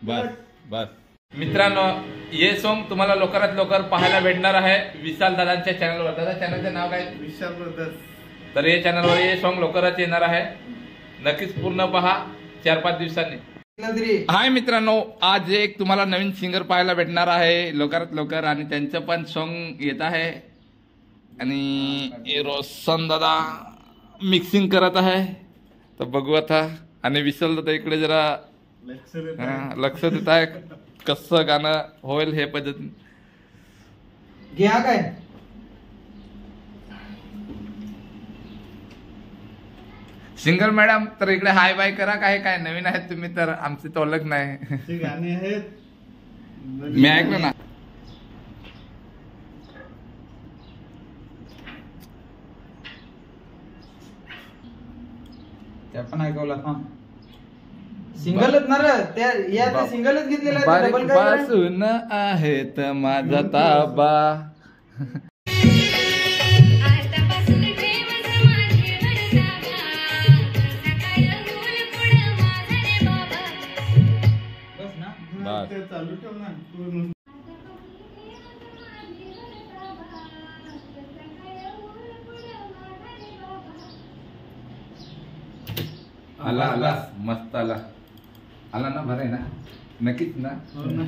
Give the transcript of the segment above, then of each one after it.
बस बस मित्रांनो, हे सॉन्ग तुम्हाला लवकरात लवकर पाहायला भेटणार आहे विशाल दादांच्या चॅनलवर. दादा चॅनलचं नाव काय? विशाल ब्रदर्स. तर हे चॅनलवर हे सॉन्ग लवकरच येणार आहे, नक्कीच पूर्ण पहा 4-5 दिवसांनी. हाय मित्रांनो, आज एक तुम्हाला नवीन सिंगर पाहायला भेटणार आहे लवकरात लवकर, आणि त्यांचं पण सॉन्ग येत आहे आणि रोशन दादा मिक्सिंग करत आहे. तर बघू आता. आणि विशाल दादा इकडे जरा लक्ष देत आहे कसं गाणं होईल हे पद्धतीने. घ्या काय सिंगल मॅडम, तर इकडे हाय बाय करा. काय नवीन आहेत तुम्ही, तर आमची तो ओळख नाही. गाणी आहेत मी ऐकलं ना. त्या पण ऐकवला. सिंगलच ना रे, त्या या सिंगलच घेतलेला आहे. डबल काय पासून आहेत माझा ताबा. ते चालू ठेव ना तू. आला आला मस्त आला आला ना. बरं आहे ना, नक्कीच ना. हो ना.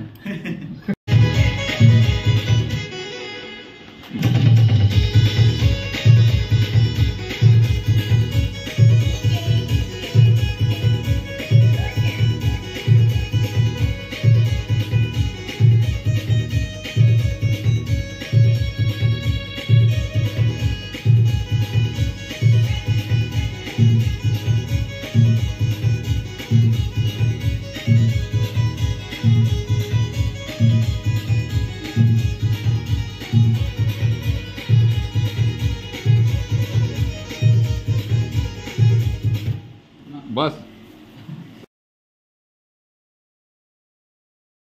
बस